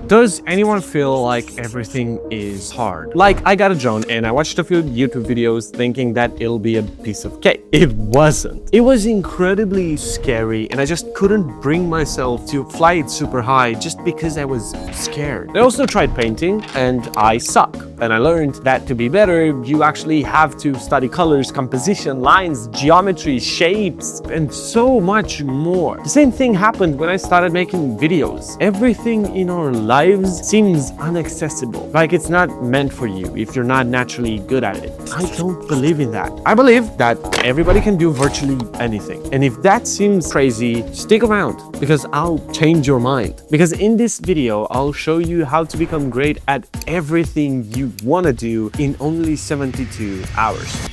Does anyone feel like everything is hard? Like, I got a drone and I watched a few YouTube videos thinking that it'll be a piece of cake. It wasn't. It was incredibly scary and I just couldn't bring myself to fly it super high just because I was scared. I also tried painting and I suck. And I learned that to be better, you actually have to study colors, composition, lines, geometry, shapes, and so much more. The same thing happened when I started making videos. Everything in our lives seems inaccessible, like it's not meant for you if you're not naturally good at it. I don't believe in that. I believe that everybody can do virtually anything. And if that seems crazy, stick around because I'll change your mind. Because in this video, I'll show you how to become great at everything you want to do in only 72 hours.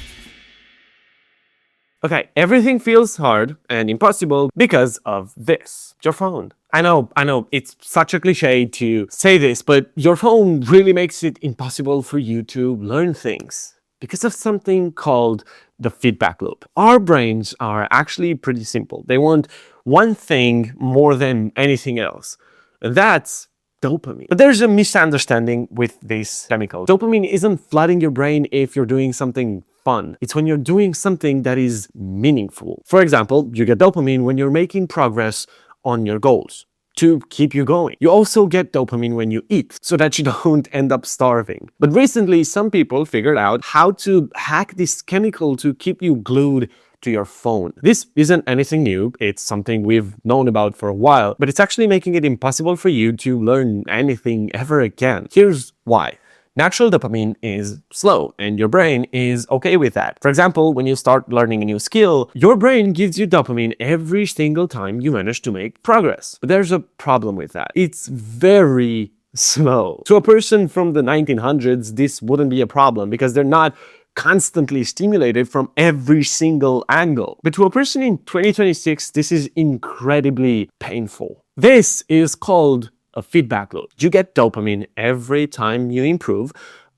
Okay, everything feels hard and impossible because of this, your phone. I know, it's such a cliche to say this, but your phone really makes it impossible for you to learn things because of something called the feedback loop. Our brains are actually pretty simple. They want one thing more than anything else, and that's dopamine. But there's a misunderstanding with this chemical. Dopamine isn't flooding your brain if you're doing something fun. It's when you're doing something that is meaningful. For example, you get dopamine when you're making progress on your goals to keep you going. You also get dopamine when you eat so that you don't end up starving. But recently, some people figured out how to hack this chemical to keep you glued to your phone. This isn't anything new. It's something we've known about for a while, but it's actually making it impossible for you to learn anything ever again. Here's why. Natural dopamine is slow and your brain is okay with that. For example, when you start learning a new skill, your brain gives you dopamine every single time you manage to make progress. But there's a problem with that. It's very slow. To a person from the 1900s, this wouldn't be a problem because they're not constantly stimulated from every single angle. But to a person in 2026, this is incredibly painful. This is called a feedback loop. You get dopamine every time you improve,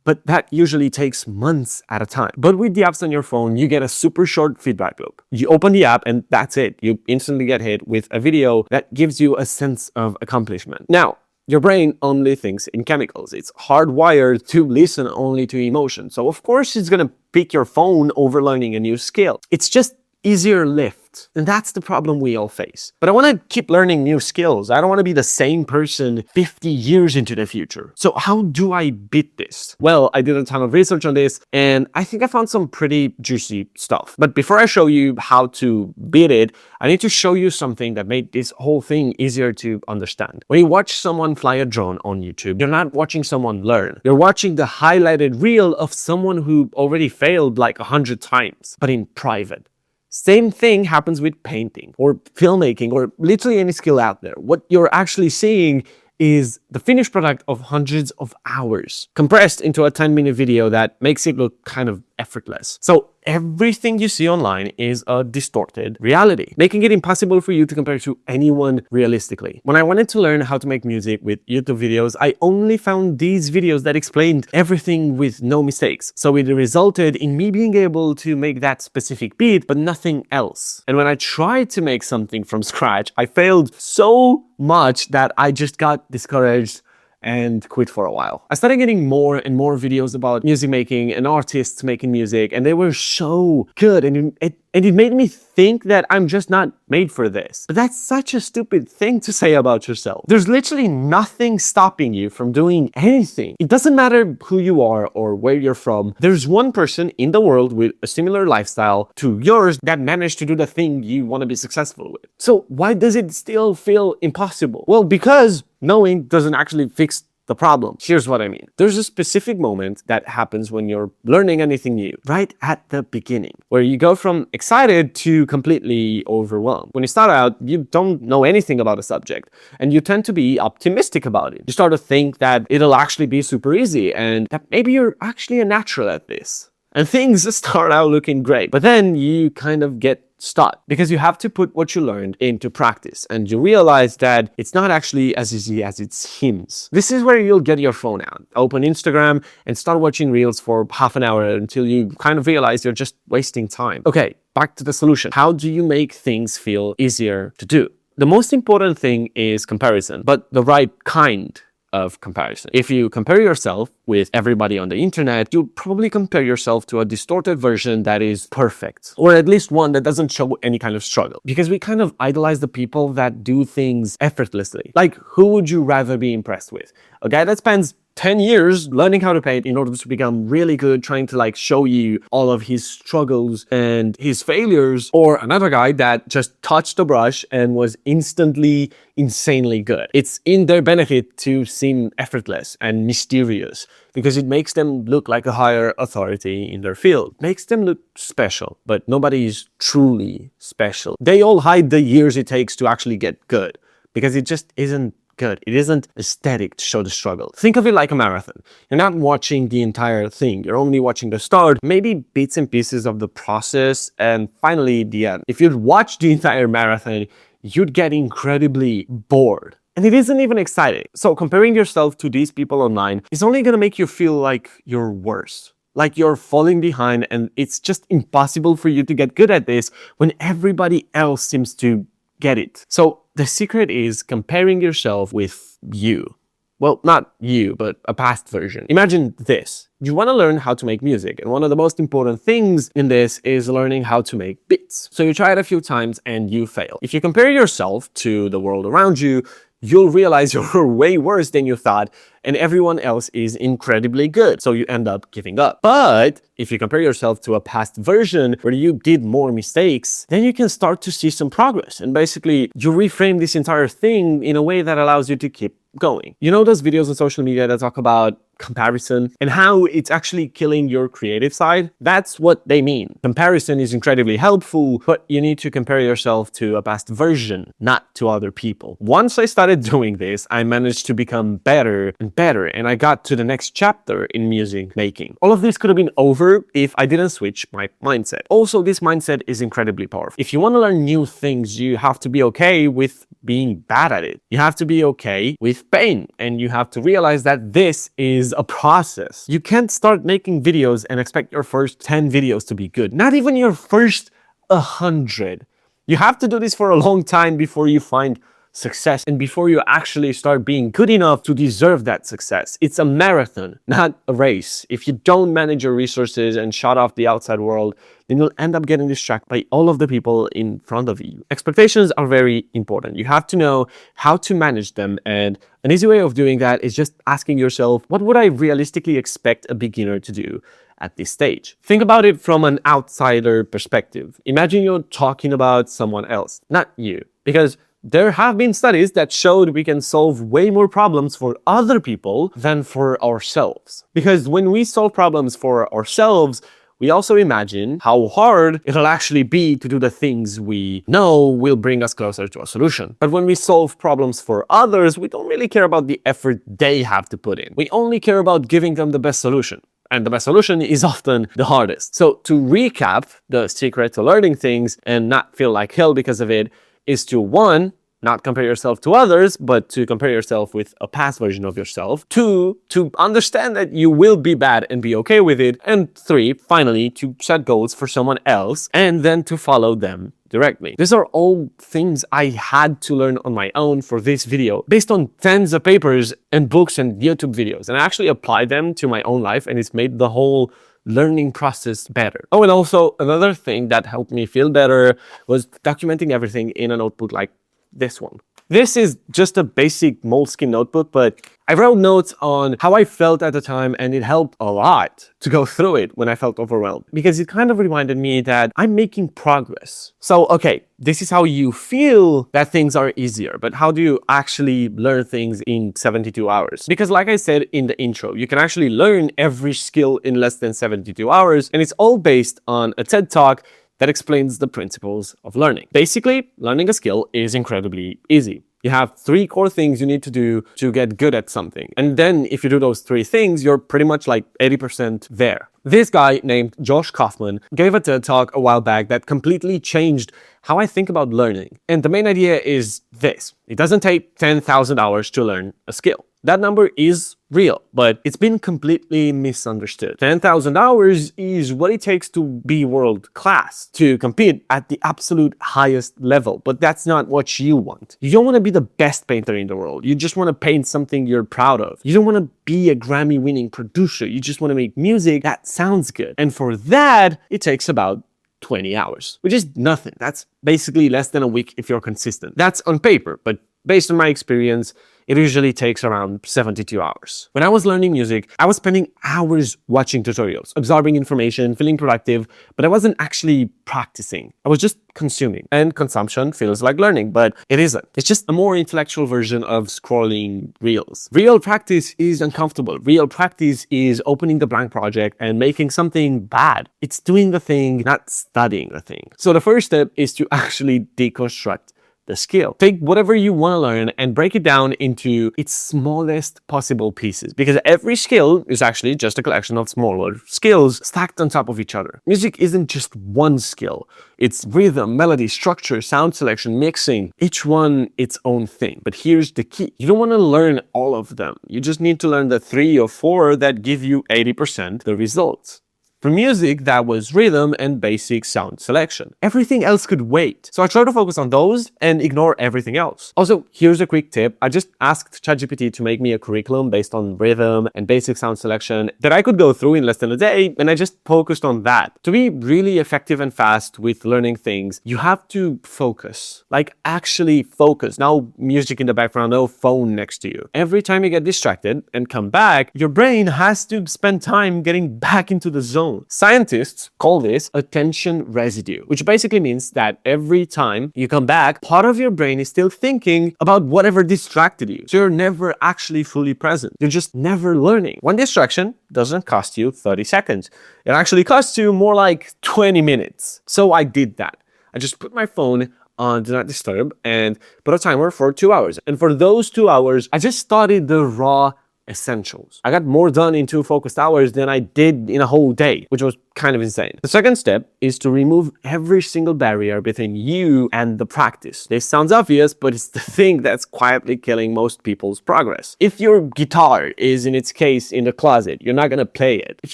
but that usually takes months at a time. But with the apps on your phone, you get a super short feedback loop. You open the app and that's it. You instantly get hit with a video that gives you a sense of accomplishment. Now, your brain only thinks in chemicals. It's hardwired to listen only to emotion. So of course it's gonna pick your phone over learning a new skill. It's just easier lift. And that's the problem we all face. But I want to keep learning new skills. I don't want to be the same person 50 years into the future. So how do I beat this? Well, I did a ton of research on this and I think I found some pretty juicy stuff. But before I show you how to beat it, I need to show you something that made this whole thing easier to understand. When you watch someone fly a drone on YouTube, you're not watching someone learn. You're watching the highlighted reel of someone who already failed like 100 times, but in private. Same thing happens with painting or filmmaking or literally any skill out there. What you're actually seeing is the finished product of hundreds of hours compressed into a 10-minute video that makes it look kind of effortless. So everything you see online is a distorted reality, making it impossible for you to compare to anyone realistically. When I wanted to learn how to make music with YouTube videos, I only found these videos that explained everything with no mistakes. So it resulted in me being able to make that specific beat, but nothing else. And when I tried to make something from scratch, I failed so much that I just got discouraged and quit for a while. I started getting more and more videos about music making and artists making music, and they were so good, and it made me think that I'm just not made for this. But that's such a stupid thing to say about yourself. There's literally nothing stopping you from doing anything. It doesn't matter who you are or where you're from. There's one person in the world with a similar lifestyle to yours that managed to do the thing you want to be successful with. So why does it still feel impossible? Well, because knowing doesn't actually fix the problem. Here's what I mean. There's a specific moment that happens when you're learning anything new, right at the beginning, where you go from excited to completely overwhelmed. When you start out, you don't know anything about a subject, and you tend to be optimistic about it. You start to think that it'll actually be super easy, and that maybe you're actually a natural at this. And things start out looking great, but then you kind of get stuck because you have to put what you learned into practice and you realize that it's not actually as easy as it seems. This is where you'll get your phone out, open Instagram and start watching reels for half an hour until you kind of realize you're just wasting time. Okay, back to the solution. How do you make things feel easier to do? The most important thing is comparison, but the right kind of comparison. If you compare yourself with everybody on the internet, you'll probably compare yourself to a distorted version that is perfect, or at least one that doesn't show any kind of struggle. Because we kind of idolize the people that do things effortlessly. Like, who would you rather be impressed with? A guy that spends 10 years learning how to paint in order to become really good, trying to like show you all of his struggles and his failures, or another guy that just touched a brush and was instantly insanely good. It's in their benefit to seem effortless and mysterious because it makes them look like a higher authority in their field. Makes them look special, but nobody is truly special. They all hide the years it takes to actually get good because it just isn't good. It isn't aesthetic to show the struggle. Think of it like a marathon. You're not watching the entire thing. You're only watching the start, maybe bits and pieces of the process, and finally the end. If you'd watch the entire marathon, you'd get incredibly bored. And it isn't even exciting. So comparing yourself to these people online is only gonna make you feel like you're worse. Like you're falling behind and it's just impossible for you to get good at this when everybody else seems to get it. So the secret is comparing yourself with you. Well, not you, but a past version. Imagine this. You want to learn how to make music, and one of the most important things in this is learning how to make beats. So you try it a few times and you fail. If you compare yourself to the world around you, you'll realize you're way worse than you thought and everyone else is incredibly good. So you end up giving up. But if you compare yourself to a past version where you did more mistakes, then you can start to see some progress. And basically, you reframe this entire thing in a way that allows you to keep going. You know those videos on social media that talk about comparison and how it's actually killing your creative side? That's what they mean. Comparison is incredibly helpful, but you need to compare yourself to a past version, not to other people. Once I started doing this, I managed to become better and better, and I got to the next chapter in music making. All of this could have been over if I didn't switch my mindset. Also, this mindset is incredibly powerful. If you want to learn new things, you have to be okay with being bad at it. You have to be okay with pain, and you have to realize that this is a process. You can't start making videos and expect your first 10 videos to be good. Not even your first 100. You have to do this for a long time before you find success and before you actually start being good enough to deserve that success. It's a marathon, not a race. If you don't manage your resources and shut off the outside world, then you'll end up getting distracted by all of the people in front of you. Expectations are very important. You have to know how to manage them, and an easy way of doing that is just asking yourself, what would I realistically expect a beginner to do at this stage? Think about it from an outsider perspective. Imagine you're talking about someone else, not you, because there have been studies that showed we can solve way more problems for other people than for ourselves. Because when we solve problems for ourselves, we also imagine how hard it'll actually be to do the things we know will bring us closer to a solution. But when we solve problems for others, we don't really care about the effort they have to put in. We only care about giving them the best solution. And the best solution is often the hardest. So to recap, the secret to learning things and not feel like hell because of it is to, 1, not compare yourself to others, but to compare yourself with a past version of yourself. 2, to understand that you will be bad and be okay with it. And 3, finally, to set goals for someone else and then to follow them directly. These are all things I had to learn on my own for this video, based on tens of papers and books and YouTube videos. And I actually applied them to my own life, and it's made the whole learning process better. Oh, and also another thing that helped me feel better was documenting everything in a notebook like this one. This is just a basic Moleskine notebook, but I wrote notes on how I felt at the time, and it helped a lot to go through it when I felt overwhelmed, because it kind of reminded me that I'm making progress. So, okay, this is how you feel that things are easier, but how do you actually learn things in 72 hours? Because like I said in the intro, you can actually learn every skill in less than 72 hours, and it's all based on a TED Talk that explains the principles of learning. Basically, learning a skill is incredibly easy. You have 3 core things you need to do to get good at something. And then if you do those 3 things, you're pretty much like 80% there. This guy named Josh Kaufman gave a TED Talk a while back that completely changed how I think about learning. And the main idea is this. It doesn't take 10,000 hours to learn a skill. That number is real, but it's been completely misunderstood. 10,000 hours is what it takes to be world class, to compete at the absolute highest level, but that's not what you want. You don't want to be the best painter in the world. You just want to paint something you're proud of. You don't want to be a Grammy-winning producer. You just want to make music that sounds good. And for that, it takes about 20 hours, which is nothing. That's basically less than a week if you're consistent. That's on paper, but based on my experience, it usually takes around 72 hours. When I was learning music, I was spending hours watching tutorials, absorbing information, feeling productive, but I wasn't actually practicing. I was just consuming. And consumption feels like learning, but it isn't. It's just a more intellectual version of scrolling reels. Real practice is uncomfortable. Real practice is opening the blank project and making something bad. It's doing the thing, not studying the thing. So the first step is to actually deconstruct the skill. Take whatever you want to learn and break it down into its smallest possible pieces, because every skill is actually just a collection of smaller skills stacked on top of each other. Music isn't just one skill. It's rhythm, melody, structure, sound selection, mixing, each one its own thing. But here's the key. You don't want to learn all of them. You just need to learn the 3 or 4 that give you 80% the results. For music, that was rhythm and basic sound selection. Everything else could wait. So I try to focus on those and ignore everything else. Also, here's a quick tip. I just asked ChatGPT to make me a curriculum based on rhythm and basic sound selection that I could go through in less than a day, and I just focused on that. To be really effective and fast with learning things, you have to focus. Like, actually focus. No music in the background, no phone next to you. Every time you get distracted and come back, your brain has to spend time getting back into the zone. Scientists call this attention residue, which basically means that every time you come back, part of your brain is still thinking about whatever distracted you. So you're never actually fully present. You're just never learning. One distraction doesn't cost you 30 seconds. It actually costs you more like 20 minutes. So I did that. I just put my phone on Do Not Disturb and put a timer for 2 hours. And for those 2 hours, I just studied the raw essentials. I got more done in 2 focused hours than I did in a whole day, which was kind of insane. The second step is to remove every single barrier between you and the practice. This sounds obvious, but it's the thing that's quietly killing most people's progress. If your guitar is in its case in the closet, you're not gonna play it. If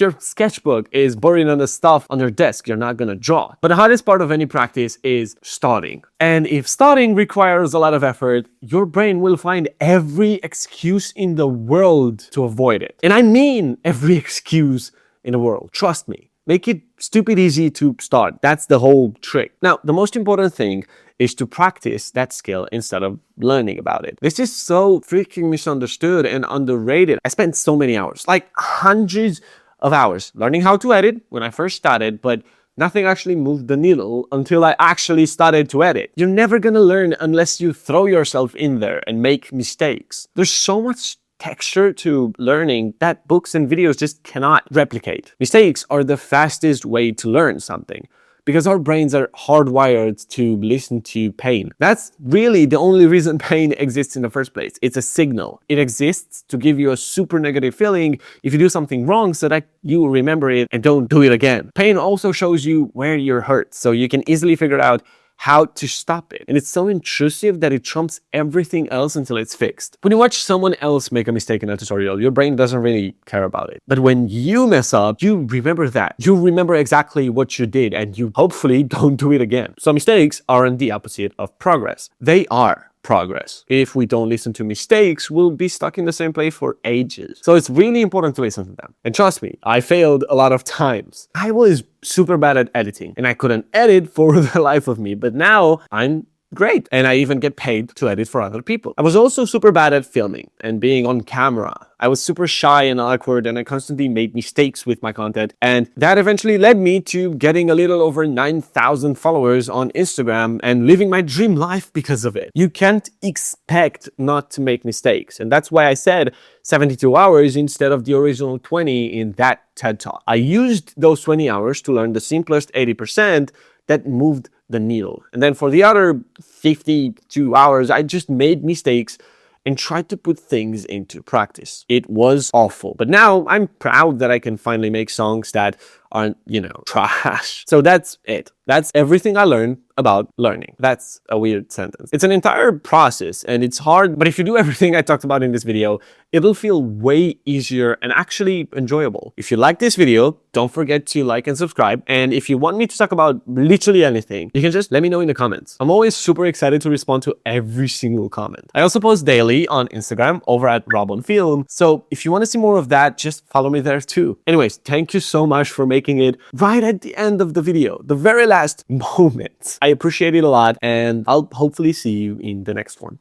your sketchbook is buried on the stuff on your desk, you're not gonna draw. But the hardest part of any practice is starting. And if starting requires a lot of effort, your brain will find every excuse in the world to avoid it. And I mean every excuse in the world. Trust me. Make it stupid easy to start. That's the whole trick. Now, the most important thing is to practice that skill instead of learning about it. This is so freaking misunderstood and underrated. I spent so many hours, like hundreds of hours, learning how to edit when I first started, but nothing actually moved the needle until I actually started to edit. You're never gonna learn unless you throw yourself in there and make mistakes. There's so much texture to learning that books and videos just cannot replicate. Mistakes are the fastest way to learn something because our brains are hardwired to listen to pain. That's really the only reason pain exists in the first place. It's a signal. It exists to give you a super negative feeling if you do something wrong so that you remember it and don't do it again. Pain also shows you where you're hurt, so you can easily figure out how to stop it. And it's so intrusive that it trumps everything else until it's fixed. When you watch someone else make a mistake in a tutorial, your brain doesn't really care about it. But when you mess up, you remember that. You remember exactly what you did and you hopefully don't do it again. So mistakes aren't the opposite of progress. They are progress. If we don't listen to mistakes, we'll be stuck in the same place for ages. So it's really important to listen to them. And trust me, I failed a lot of times. I was super bad at editing and I couldn't edit for the life of me, but now I'm great. And I even get paid to edit for other people. I was also super bad at filming and being on camera. I was super shy and awkward and I constantly made mistakes with my content. And that eventually led me to getting a little over 9,000 followers on Instagram and living my dream life because of it. You can't expect not to make mistakes. And that's why I said 72 hours instead of the original 20 in that TED Talk. I used those 20 hours to learn the simplest 80% that moved the needle. And then for the other 52 hours, I just made mistakes and tried to put things into practice. It was awful. But now I'm proud that I can finally make songs that aren't, you know, trash. So that's it. That's everything I learned about learning. That's a weird sentence. It's an entire process and it's hard, but if you do everything I talked about in this video, it'll feel way easier and actually enjoyable. If you like this video, don't forget to like and subscribe. And if you want me to talk about literally anything, you can just let me know in the comments. I'm always super excited to respond to every single comment. I also post daily on Instagram over at RobonFilm. So if you want to see more of that, just follow me there too. Anyways, thank you so much for making it right at the end of the video, the very last moment. I appreciate it a lot, and I'll hopefully see you in the next one.